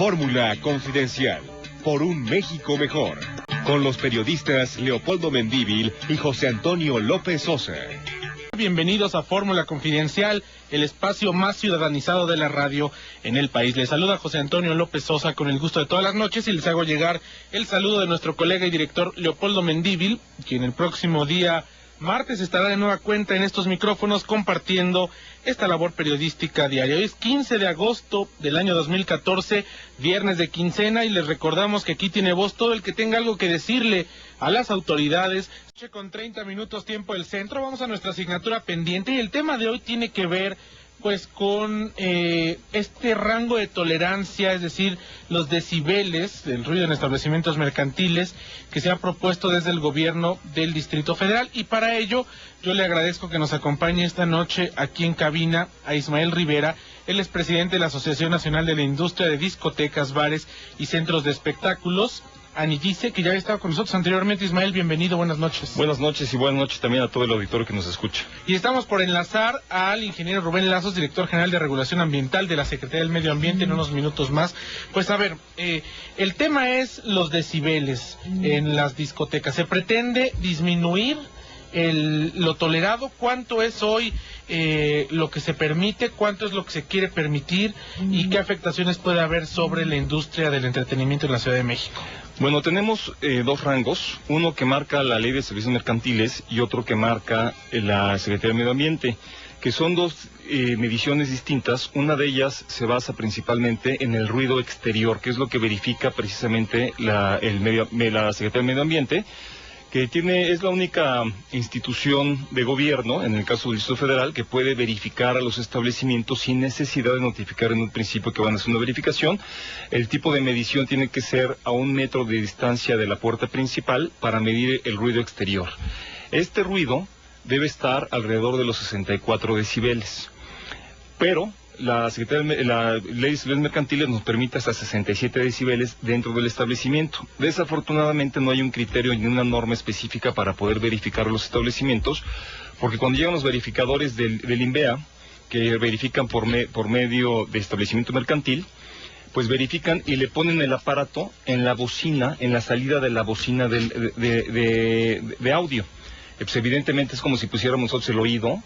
Fórmula Confidencial, por un México mejor, con los periodistas Leopoldo Mendívil y José Antonio López Sosa. Bienvenidos a Fórmula Confidencial, el espacio más ciudadanizado de la radio en el país. Les saluda José Antonio López Sosa con el gusto de todas las noches y les hago llegar el saludo de nuestro colega y director Leopoldo Mendívil, quien el próximo día martes estará de nueva cuenta en estos micrófonos compartiendo esta labor periodística diaria. Hoy es 15 de agosto del año 2014, viernes de quincena, y les recordamos que aquí tiene voz todo el que tenga algo que decirle a las autoridades. Con 30 minutos tiempo del centro, vamos a nuestra asignatura pendiente y el tema de hoy tiene que ver pues con este rango de tolerancia, es decir, los decibeles del ruido en establecimientos mercantiles que se ha propuesto desde el gobierno del Distrito Federal. Y para ello yo le agradezco que nos acompañe esta noche aquí en cabina a Ismael Rivera. Él es presidente de la Asociación Nacional de la Industria de Discotecas, Bares y Centros de Espectáculos, ANIDICE, que ya había estado con nosotros anteriormente. Ismael, bienvenido, buenas noches. Buenas noches y buenas noches también a todo el auditorio que nos escucha. Y estamos por enlazar al ingeniero Rubén Lazos, director general de Regulación Ambiental de la Secretaría del Medio Ambiente, en unos minutos más. Pues a ver, el tema es los decibeles en las discotecas. ¿Se pretende disminuir lo tolerado? ¿Cuánto es hoy lo que se permite? ¿Cuánto es lo que se quiere permitir? ¿Y qué afectaciones puede haber sobre la industria del entretenimiento en la Ciudad de México? Bueno, tenemos dos rangos, uno que marca la Ley de Servicios Mercantiles y otro que marca la Secretaría del Medio Ambiente, que son dos mediciones distintas. Una de ellas se basa principalmente en el ruido exterior, que es lo que verifica precisamente la Secretaría del Medio Ambiente, que es la única institución de gobierno, en el caso del Distrito Federal, que puede verificar a los establecimientos sin necesidad de notificar en un principio que van a hacer una verificación. El tipo de medición tiene que ser a 1 metro de distancia de la puerta principal para medir el ruido exterior. Este ruido debe estar alrededor de los 64 decibeles, pero la Ley de Servicios Mercantiles nos permite hasta 67 decibeles dentro del establecimiento. Desafortunadamente no hay un criterio ni una norma específica para poder verificar los establecimientos, porque cuando llegan los verificadores del INVEA, que verifican por medio de establecimiento mercantil, pues verifican y le ponen el aparato en la bocina, en la salida de la bocina de audio. Pues evidentemente es como si pusiéramos nosotros el oído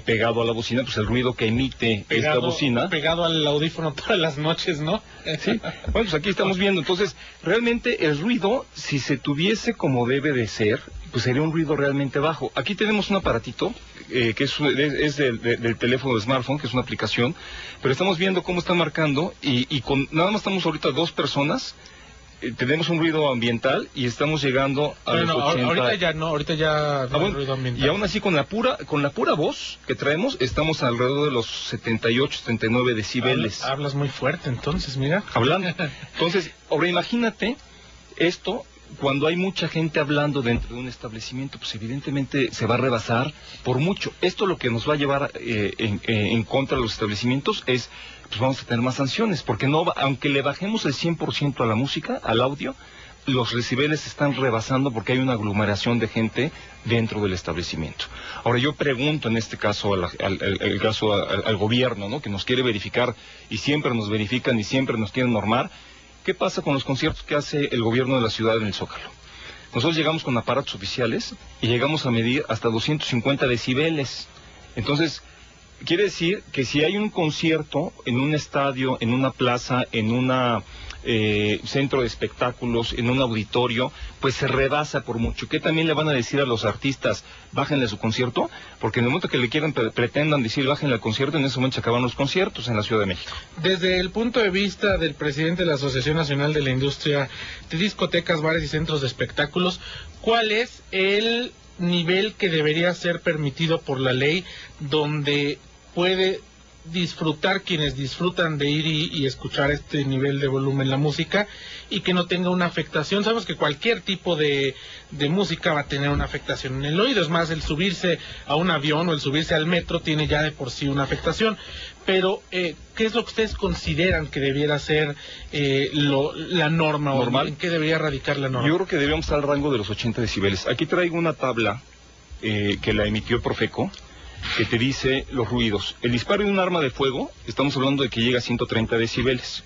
pegado a la bocina, pues el ruido que emite esta bocina. Pegado al audífono todas las noches, ¿no? Sí, bueno, pues aquí estamos viendo. Entonces, realmente el ruido, si se tuviese como debe de ser, pues sería un ruido realmente bajo. Aquí tenemos un aparatito, que es del teléfono de smartphone, que es una aplicación, pero estamos viendo cómo está marcando, y nada más estamos ahorita 2 personas, tenemos un ruido ambiental y estamos llegando a los 80. Ahorita ya no hay ruido ambiental. Y aún así con la pura voz que traemos estamos alrededor de los 78, 79 decibeles. Hablas muy fuerte entonces, mira. Hablando. Entonces, ahora imagínate esto cuando hay mucha gente hablando dentro de un establecimiento, pues evidentemente se va a rebasar por mucho. Esto lo que nos va a llevar en contra de los establecimientos es, pues vamos a tener más sanciones, porque aunque le bajemos el 100% a la música, al audio, los decibeles están rebasando porque hay una aglomeración de gente dentro del establecimiento. Ahora yo pregunto en este caso al gobierno, ¿no?, que nos quiere verificar y siempre nos verifican y siempre nos quieren normar. ¿Qué pasa con los conciertos que hace el gobierno de la ciudad en el Zócalo? Nosotros llegamos con aparatos oficiales y llegamos a medir hasta 250 decibeles. Entonces, quiere decir que si hay un concierto en un estadio, en una plaza, en un centro de espectáculos, en un auditorio, pues se rebasa por mucho. ¿Qué también le van a decir a los artistas? Bájenle su concierto, porque en el momento que le quieran pretendan decir bájenle al concierto, en ese momento se acaban los conciertos en la Ciudad de México. Desde el punto de vista del presidente de la Asociación Nacional de la Industria de Discotecas, Bares y Centros de Espectáculos, ¿cuál es el nivel que debería ser permitido por la ley donde puede disfrutar quienes disfrutan de ir y escuchar este nivel de volumen la música y que no tenga una afectación? Sabemos que cualquier tipo de música va a tener una afectación en el oído, es más, el subirse a un avión o el subirse al metro tiene ya de por sí una afectación, pero ¿qué es lo que ustedes consideran que debiera ser la norma? ¿Normal? ¿En qué debería radicar la norma? Yo creo que debemos estar al rango de los 80 decibeles. Aquí traigo una tabla que la emitió Profeco, que te dice los ruidos. El disparo de un arma de fuego, estamos hablando de que llega a 130 decibeles.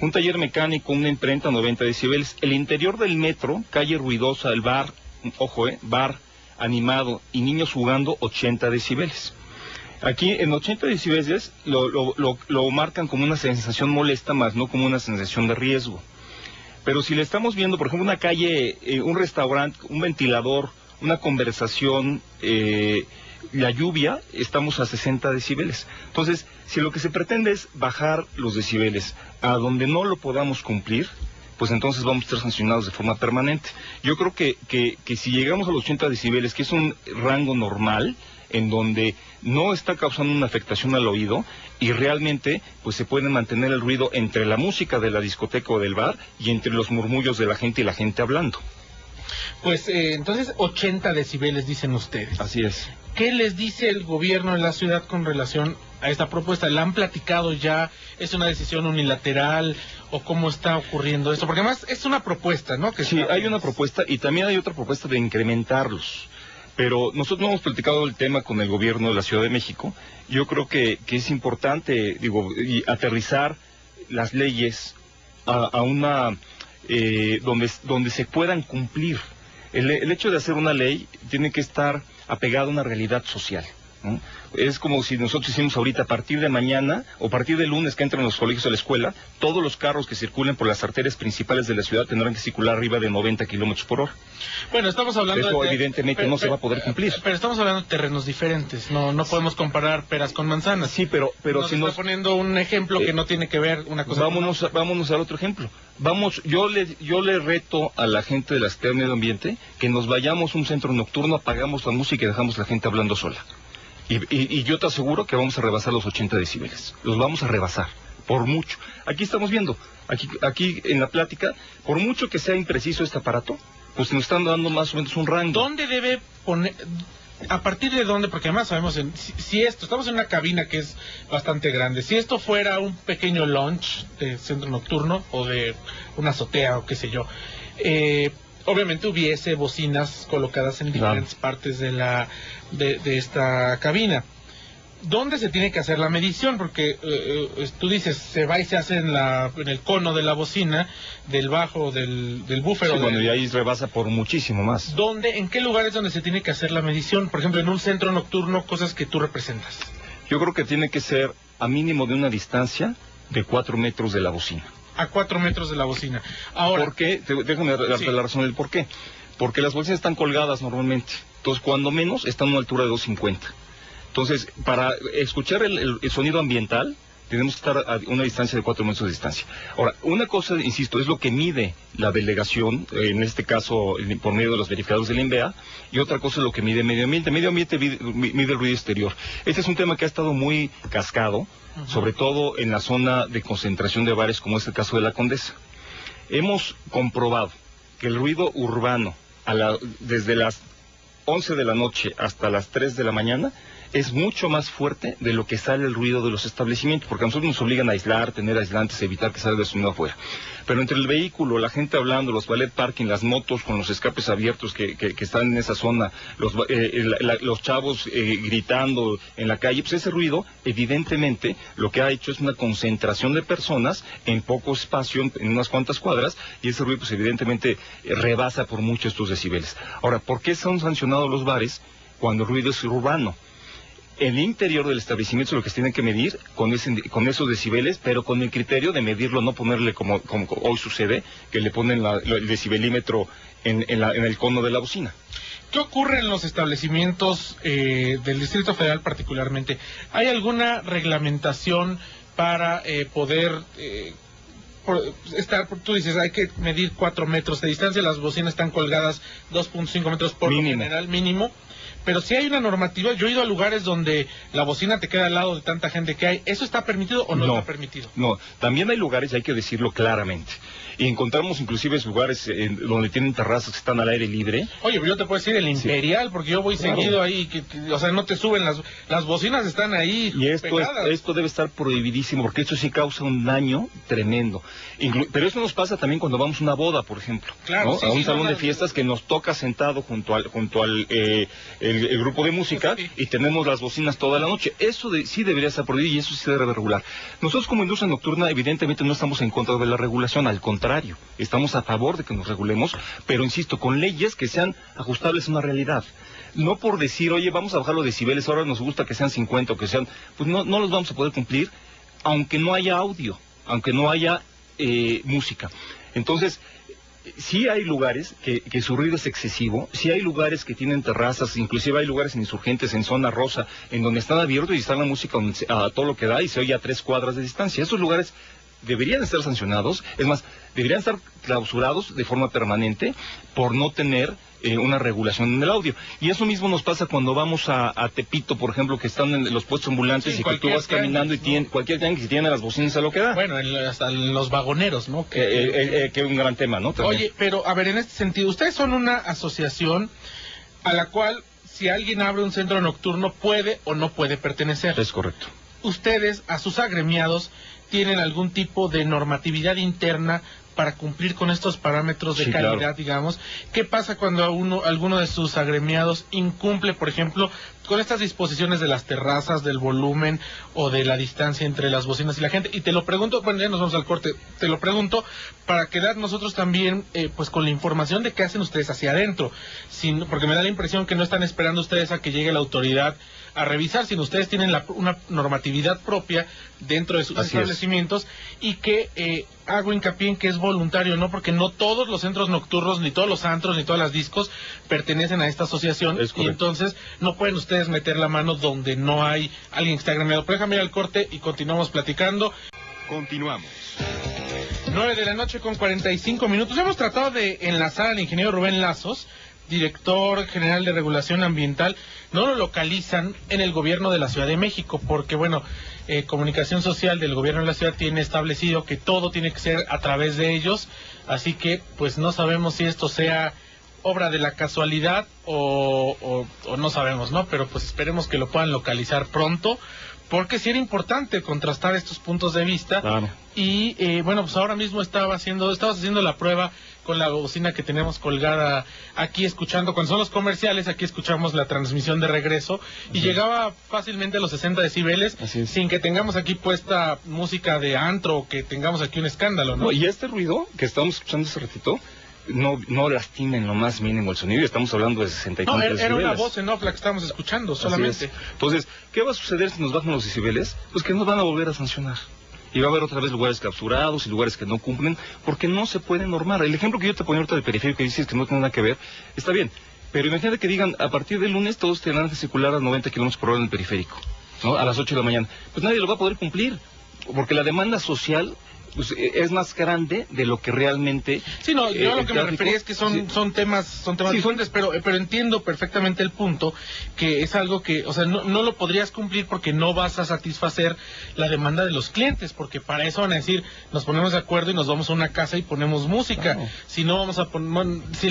Un taller mecánico, una imprenta, 90 decibeles. El interior del metro, calle ruidosa, el bar, ojo, bar animado y niños jugando, 80 decibeles. Aquí en 80 decibeles lo marcan como una sensación molesta, más no como una sensación de riesgo. Pero si le estamos viendo, por ejemplo, una calle, un restaurante, un ventilador, una conversación, la lluvia, estamos a 60 decibeles. Entonces, si lo que se pretende es bajar los decibeles a donde no lo podamos cumplir, pues entonces vamos a estar sancionados de forma permanente. Yo creo que si llegamos a los 80 decibeles, que es un rango normal, en donde no está causando una afectación al oído y realmente pues se puede mantener el ruido entre la música de la discoteca o del bar y entre los murmullos de la gente y la gente hablando. Pues entonces 80 decibeles dicen ustedes. Así es. ¿Qué les dice el gobierno de la ciudad con relación a esta propuesta? ¿La han platicado ya? ¿Es una decisión unilateral? ¿O cómo está ocurriendo esto? Porque además es una propuesta, ¿no? Sí, hay una propuesta y también hay otra propuesta de incrementarlos. Pero nosotros no hemos platicado el tema con el gobierno de la Ciudad de México. Yo creo que es importante, aterrizar las leyes a una donde se puedan cumplir. El hecho de hacer una ley tiene que estar apegado a una realidad social, ¿no? Es como si nosotros hicimos ahorita, a partir de mañana o a partir del lunes que entran los colegios a la escuela, todos los carros que circulen por las arterias principales de la ciudad tendrán que circular arriba de 90 kilómetros por hora. Bueno, estamos hablando eso evidentemente no se va a poder cumplir. Pero estamos hablando de terrenos diferentes, no podemos comparar peras con manzanas. Sí, pero si nos está poniendo un ejemplo que no tiene que ver una cosa. Vámonos al otro ejemplo. Yo le reto a la gente de la Secretaría de Medio Ambiente que nos vayamos a un centro nocturno, apagamos la música y dejamos a la gente hablando sola. Y yo te aseguro que vamos a rebasar los 80 decibeles. Los vamos a rebasar, por mucho. Aquí estamos viendo, aquí en la plática, por mucho que sea impreciso este aparato, pues nos están dando más o menos un rango. ¿Dónde debe poner, a partir de dónde? Porque además sabemos, si estamos en una cabina que es bastante grande, si esto fuera un pequeño lounge de centro nocturno o de una azotea o qué sé yo, obviamente hubiese bocinas colocadas en diferentes partes de esta cabina. ¿Dónde se tiene que hacer la medición? Porque tú dices, se va y se hace en el cono de la bocina, del bajo, del búfer. Sí, bueno, y ahí rebasa por muchísimo más. ¿Dónde, en qué lugares donde se tiene que hacer la medición? Por ejemplo, en un centro nocturno, cosas que tú representas. Yo creo que tiene que ser a mínimo de una distancia de 4 metros de la bocina. A 4 metros de la bocina. Ahora, ¿por qué? Déjame darte la razón del por qué. Porque las bocinas están colgadas normalmente. Entonces, cuando menos, están a una altura de 2.50. Entonces, para escuchar el sonido ambiental, tenemos que estar a una distancia de 4 metros de distancia. Ahora, una cosa, insisto, es lo que mide la delegación, en este caso por medio de los verificadores del INVEA, y otra cosa es lo que mide medio ambiente. Medio ambiente mide el ruido exterior. Este es un tema que ha estado muy cascado, sobre todo en la zona de concentración de bares, como es el caso de la Condesa. Hemos comprobado que el ruido urbano, desde las 11 de la noche hasta las 3 de la mañana, es mucho más fuerte de lo que sale el ruido de los establecimientos, porque a nosotros nos obligan a aislar, tener aislantes, evitar que salga el sonido afuera. Pero entre el vehículo, la gente hablando, los valet parking, las motos con los escapes abiertos que están en esa zona, los chavos gritando en la calle, pues ese ruido, evidentemente, lo que ha hecho es una concentración de personas en poco espacio, en unas cuantas cuadras, y ese ruido, pues evidentemente, rebasa por mucho estos decibeles. Ahora, ¿por qué son sancionados los bares cuando el ruido es urbano? El interior del establecimiento es lo que se tiene que medir con esos decibeles, pero con el criterio de medirlo, no ponerle como hoy sucede, que le ponen el decibelímetro en el cono de la bocina. ¿Qué ocurre en los establecimientos del Distrito Federal particularmente? ¿Hay alguna reglamentación para poder tú dices, hay que medir 4 metros de distancia, las bocinas están colgadas 2.5 metros por lo general mínimo? Pero si hay una normativa, yo he ido a lugares donde la bocina te queda al lado de tanta gente que hay. ¿Eso está permitido o no está permitido? No, también hay lugares, hay que decirlo claramente. y encontramos inclusive lugares donde tienen terrazas que están al aire libre. Oye, pero yo te puedo decir el Imperial, porque yo voy seguido ahí, o sea, no te suben las bocinas, están ahí y esto debe estar prohibidísimo, porque esto sí causa un daño tremendo. Pero eso nos pasa también cuando vamos a una boda, por ejemplo, claro, ¿no? sí, a un salón de fiestas que nos toca sentado junto al el grupo de música, sí, y tenemos las bocinas toda la noche. Eso sí debería estar prohibido y eso sí se debe regular. Nosotros como industria nocturna evidentemente no estamos en contra de la regulación, al contrario, estamos a favor de que nos regulemos, pero insisto, con leyes que sean ajustables a una realidad. No por decir, oye, vamos a bajar los decibeles, ahora nos gusta que sean 50 o que sean... Pues no los vamos a poder cumplir, aunque no haya audio, aunque no haya música. Entonces, sí hay lugares que su ruido es excesivo, sí hay lugares que tienen terrazas, inclusive hay lugares en Insurgentes, en Zona Rosa, en donde están abiertos y está la música a todo lo que da y se oye a 3 cuadras de distancia. Esos lugares deberían estar sancionados, es más, deberían estar clausurados de forma permanente por no tener una regulación en el audio. Y eso mismo nos pasa cuando vamos a Tepito, por ejemplo, que están en los puestos ambulantes, sí, y que tú vas caminando y cualquier tianguis y tiene las bocinas a lo que da. Bueno, hasta los vagoneros, ¿no? Que es un gran tema, ¿no? También. Oye, pero a ver, en este sentido, ustedes son una asociación a la cual, si alguien abre un centro nocturno, puede o no puede pertenecer. Es correcto. Ustedes, a sus agremiados, ¿tienen algún tipo de normatividad interna para cumplir con estos parámetros de calidad, claro, digamos? ¿Qué pasa cuando alguno de sus agremiados incumple, por ejemplo, con estas disposiciones de las terrazas, del volumen o de la distancia entre las bocinas y la gente? Y te lo pregunto, bueno, ya nos vamos al corte, te lo pregunto para quedar nosotros también pues con la información de qué hacen ustedes hacia adentro, porque me da la impresión que no están esperando ustedes a que llegue la autoridad a revisar, sino ustedes tienen una normatividad propia dentro de sus establecimientos y que hago hincapié en que es voluntario, ¿no? Porque no todos los centros nocturnos, ni todos los antros, ni todas las discos pertenecen a esta asociación y entonces no pueden ustedes meter la mano donde no hay alguien que esté agremiado. Pero déjame ir al corte y continuamos platicando. Continuamos. 9 de la noche con 45 minutos. Hemos tratado de enlazar al ingeniero Rubén Lazos, director general de regulación ambiental. No lo localizan en el gobierno de la Ciudad de México porque, bueno, Comunicación Social del gobierno de la ciudad tiene establecido que todo tiene que ser a través de ellos, así que pues no sabemos si esto sea obra de la casualidad o no sabemos, ¿no? Pero pues esperemos que lo puedan localizar pronto, porque sí era importante contrastar estos puntos de vista. Claro. Y bueno, pues ahora mismo estabas haciendo la prueba con la bocina que tenemos colgada aquí escuchando, cuando son los comerciales, aquí escuchamos la transmisión de regreso y llegaba fácilmente a los 60 decibeles sin que tengamos aquí puesta música de antro o que tengamos aquí un escándalo, ¿no? Y este ruido que estábamos escuchando hace ratito no lastima en lo más mínimo el sonido, estamos hablando de 60 y tantos decibeles. Era una voz en off la que estábamos escuchando solamente. Entonces, ¿qué va a suceder si nos bajan los decibeles? Pues que nos van a volver a sancionar. Y va a haber otra vez lugares clausurados y lugares que no cumplen, porque no se puede normar. El ejemplo que yo te ponía ahorita del periférico, que dices que no tiene nada que ver, está bien. Pero imagínate que digan, a partir del lunes todos tendrán que circular a 90 kilómetros por hora en el periférico, ¿no? A las 8 de la mañana. Pues nadie lo va a poder cumplir, porque la demanda social pues es más grande de lo que realmente... Sí, no, yo a lo que me refería es que son temas diferentes, pero entiendo perfectamente el punto, que es algo que, o sea, no lo podrías cumplir porque no vas a satisfacer la demanda de los clientes, porque para eso van a decir, nos ponemos de acuerdo y nos vamos a una casa y ponemos música, claro. Si no vamos a poner, si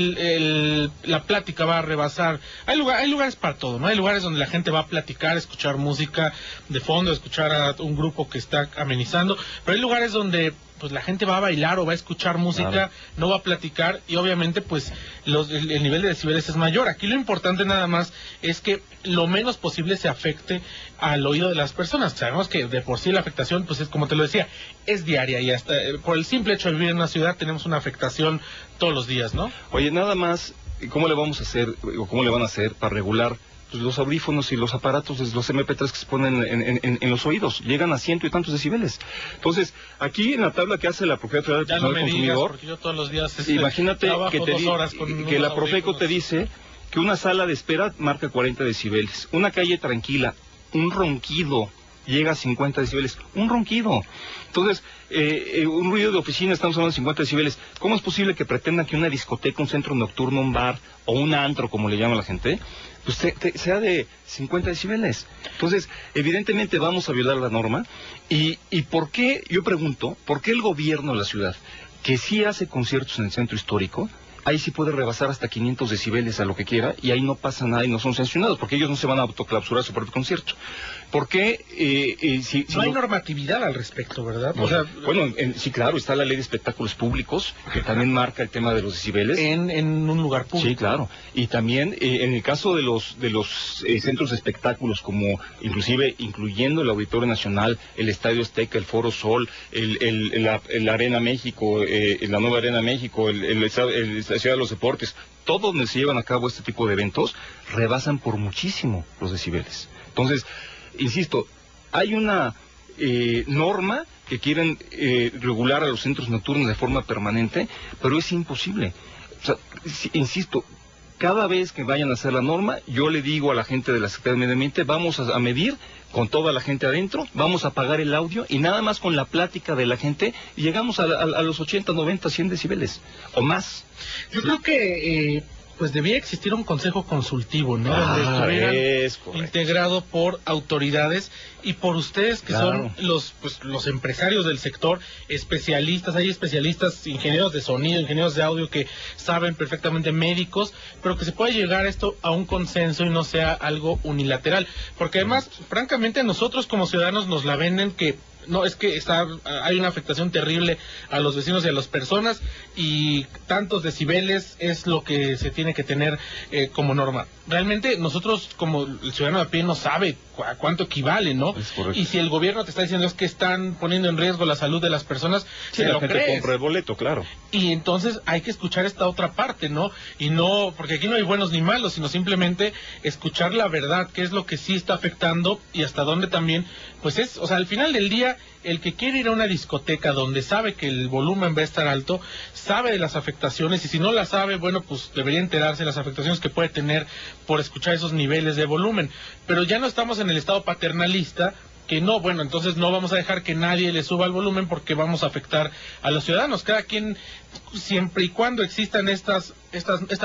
la plática va a rebasar, hay lugares para todo, ¿no? Hay lugares donde la gente va a platicar, escuchar música de fondo, escuchar a un grupo que está amenizando, pero hay lugares donde pues la gente va a bailar o va a escuchar música, claro. No va a platicar y obviamente pues el nivel de decibeles es mayor. Aquí lo importante nada más es que lo menos posible se afecte al oído de las personas. Sabemos que de por sí la afectación, pues es como te lo decía, es diaria y hasta por el simple hecho de vivir en una ciudad tenemos una afectación todos los días, ¿no? Oye, nada más, ¿cómo le vamos a hacer o cómo le van a hacer para regular los audífonos y los aparatos, los MP3 que se ponen en los oídos? Llegan a 100 y tantos decibeles. Entonces, aquí en la tabla que hace la Profeco del Consumidor, porque yo todos los días imagínate que la Profeco te dice que una sala de espera marca 40 decibeles, una calle tranquila, un ronquido llega a 50 decibeles. Un ronquido. Entonces, un ruido de oficina, estamos hablando de 50 decibeles. ¿Cómo es posible que pretendan que una discoteca, un centro nocturno, un bar o un antro, como le llama la gente, pues sea de 50 decibeles? Entonces, evidentemente vamos a violar la norma. ¿Y por qué, yo pregunto, por qué el gobierno de la ciudad, que sí hace conciertos en el centro histórico, ahí sí puede rebasar hasta 500 decibeles a lo que quiera, y ahí no pasa nada y no son sancionados, porque ellos no se van a autoclausurar su propio concierto? ¿Por qué? No hay normatividad al respecto, ¿verdad? No, o sea, bueno, sí, claro, está la ley de espectáculos públicos, que también marca el tema de los decibeles. En un lugar público. Sí, claro. Y también, en el caso de los centros de espectáculos, como incluyendo el Auditorio Nacional, el Estadio Azteca, el Foro Sol, la Arena México, la Nueva Arena México, la Ciudad de los Deportes, todos donde se llevan a cabo este tipo de eventos, rebasan por muchísimo los decibeles. Entonces, insisto, hay una norma que quieren regular a los centros nocturnos de forma permanente, pero es imposible. O sea, insisto, cada vez que vayan a hacer la norma, yo le digo a la gente de la Secretaría de Medio Ambiente, vamos a medir con toda la gente adentro, vamos a apagar el audio y nada más con la plática de la gente llegamos a los 80, 90, 100 decibeles o más. Yo creo que pues debía existir un consejo consultivo, ¿no? Donde estuvieran integrado por autoridades y por ustedes que son los empresarios del sector, especialistas. Hay especialistas, ingenieros de sonido, ingenieros de audio que saben perfectamente, médicos, pero que se pueda llegar esto a un consenso y no sea algo unilateral, porque además, francamente, a nosotros como ciudadanos nos la venden que no, es que hay una afectación terrible a los vecinos y a las personas, y tantos decibeles es lo que se tiene que tener como norma. Realmente nosotros, como el ciudadano de a pie, no sabe a cuánto equivale, ¿no? Y si el gobierno te está diciendo es que están poniendo en riesgo la salud de las personas, sí, la gente compra el boleto, claro. Y entonces hay que escuchar esta otra parte, ¿no? Y no, porque aquí no hay buenos ni malos, sino simplemente escuchar la verdad, qué es lo que sí está afectando y hasta dónde también, pues es, o sea, al final del día, el que quiere ir a una discoteca donde sabe que el volumen va a estar alto, sabe de las afectaciones, y si no la sabe, bueno, pues debería enterarse de las afectaciones que puede tener por escuchar esos niveles de volumen. Pero ya no estamos en el estado paternalista, que no, bueno, entonces no vamos a dejar que nadie le suba el volumen porque vamos a afectar a los ciudadanos. Cada quien, siempre y cuando existan esta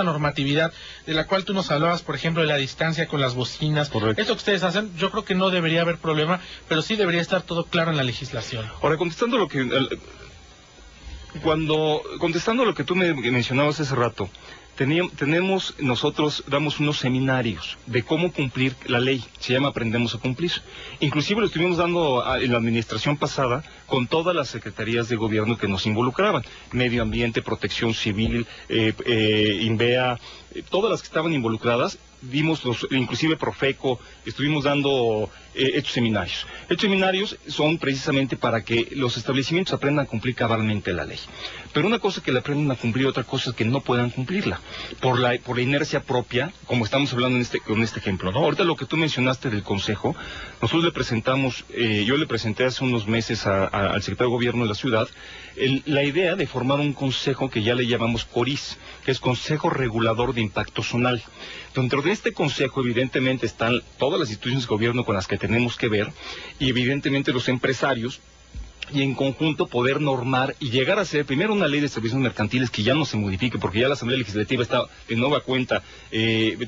normatividad de la cual tú nos hablabas, por ejemplo, de la distancia con las bocinas. Correcto. Esto que ustedes hacen, yo creo que no debería haber problema, pero sí debería estar todo claro en la legislación. Ahora, contestando lo que tú me mencionabas hace rato, nosotros damos unos seminarios de cómo cumplir la ley, se llama Aprendemos a Cumplir. Inclusive lo estuvimos dando en la administración pasada con todas las secretarías de gobierno que nos involucraban, Medio Ambiente, Protección Civil, INVEA, todas las que estaban involucradas. Dimos inclusive Profeco, estuvimos dando estos seminarios. Estos seminarios son precisamente para que los establecimientos aprendan a cumplir cabalmente la ley. Pero una cosa es que la aprendan a cumplir, otra cosa es que no puedan cumplirla, por la inercia propia, como estamos hablando con este ejemplo, ¿no? Ahorita lo que tú mencionaste del consejo, nosotros le presentamos, yo le presenté hace unos meses al secretario de Gobierno de la ciudad, la idea de formar un consejo que ya le llamamos CORIS, que es Consejo Regulador de Impacto Zonal. Dentro de este consejo, evidentemente, están todas las instituciones de gobierno con las que tenemos que ver, y evidentemente los empresarios, y en conjunto poder normar y llegar a ser primero una ley de servicios mercantiles que ya no se modifique, porque ya la Asamblea Legislativa está de nueva cuenta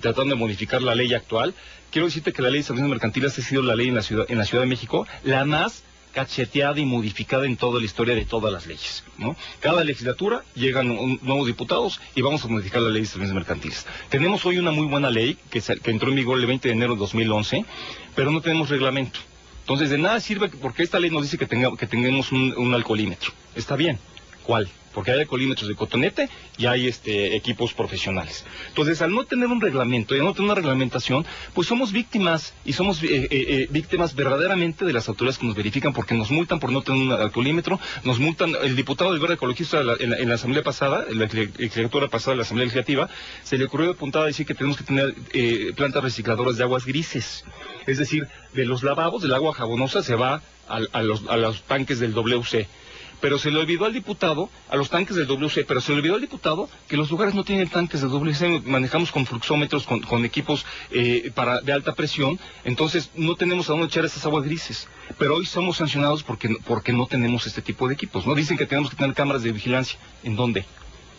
tratando de modificar la ley actual. Quiero decirte que la ley de servicios mercantiles ha sido la ley en la Ciudad de México la más cacheteada y modificada en toda la historia de todas las leyes, ¿no? Cada legislatura llegan nuevos diputados y vamos a modificar la ley de servicios mercantiles. Tenemos hoy una muy buena ley que entró en vigor el 20 de enero de 2011, pero no tenemos reglamento. Entonces, de nada sirve, porque esta ley nos dice que tengamos un alcoholímetro. Está bien. ¿Cuál? Porque hay alcoholímetros de cotonete y hay equipos profesionales. Entonces, al no tener un reglamento y al no tener una reglamentación, pues somos víctimas, y somos víctimas verdaderamente de las autoridades que nos verifican, porque nos multan por no tener un alcoholímetro, nos multan. El diputado del Verde Ecologista en la asamblea pasada, en la legislatura pasada de la Asamblea Legislativa, se le ocurrió de puntada decir que tenemos que tener plantas recicladoras de aguas grises. Es decir, de los lavabos, del agua jabonosa se va a los tanques del WC. pero se le olvidó al diputado, a los tanques del WC, pero se le olvidó al diputado que los lugares no tienen tanques de WC, manejamos con fluxómetros, con equipos de alta presión, entonces no tenemos a dónde echar esas aguas grises, pero hoy somos sancionados porque no tenemos este tipo de equipos, ¿no? Dicen que tenemos que tener cámaras de vigilancia, ¿en dónde?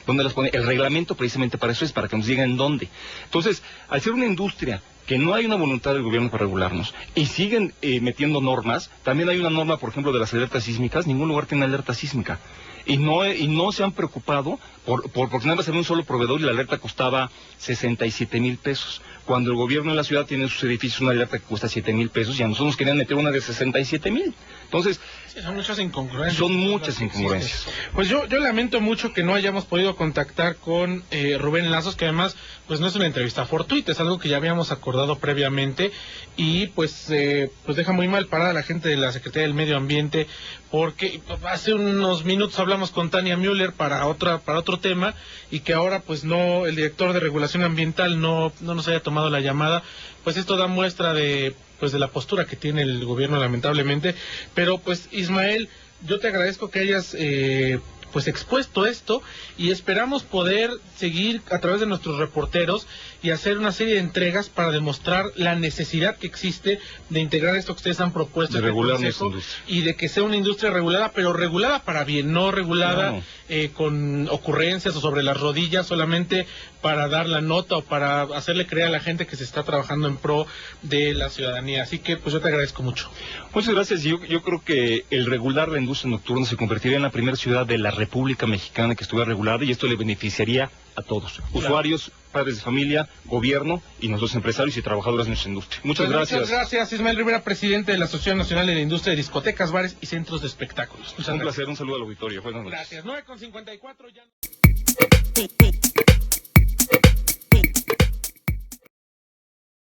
¿Dónde las pone? El reglamento precisamente para eso es, para que nos digan en dónde. Entonces, al ser una industria que no hay una voluntad del gobierno para regularnos y siguen metiendo normas, también hay una norma, por ejemplo, de las alertas sísmicas, ningún lugar tiene alerta sísmica. Y no se han preocupado porque nada más había un solo proveedor y la alerta costaba 67,000 pesos. Cuando el gobierno de la ciudad tiene en sus edificios una alerta que cuesta 7,000 pesos y a nosotros nos querían meter una de 67,000. Entonces, sí, son muchas incongruencias. Son muchas incongruencias. Pues yo lamento mucho que no hayamos podido contactar con Rubén Lazos, que además pues no es una entrevista fortuita, es algo que ya habíamos acordado previamente y pues deja muy mal parada a la gente de la Secretaría del Medio Ambiente, porque hace unos minutos hablamos con Tania Müller para otro tema y que ahora pues no, el director de regulación ambiental no nos haya tomado la llamada. Pues esto da muestra de la postura que tiene el gobierno, lamentablemente. Pero pues Ismael, yo te agradezco que hayas expuesto esto y esperamos poder seguir a través de nuestros reporteros y hacer una serie de entregas para demostrar la necesidad que existe de integrar esto que ustedes han propuesto, de regular nuestra industria, y de que sea una industria regulada, pero regulada para bien, no regulada con ocurrencias o sobre las rodillas solamente para dar la nota o para hacerle creer a la gente que se está trabajando en pro de la ciudadanía. Así que pues yo te agradezco mucho. Muchas gracias. Yo creo que el regular la industria nocturna se convertiría en la primera ciudad de la República Mexicana que estuviera regulada y esto le beneficiaría a todos, usuarios, padres de familia, gobierno y nosotros empresarios y trabajadores de nuestra industria. Muchas gracias. Muchas gracias, Ismael Rivera, presidente de la Asociación Nacional de la Industria de Discotecas, Bares y Centros de Espectáculos. Un placer, un saludo al auditorio. Buenas noches. Gracias. 9:54 ya.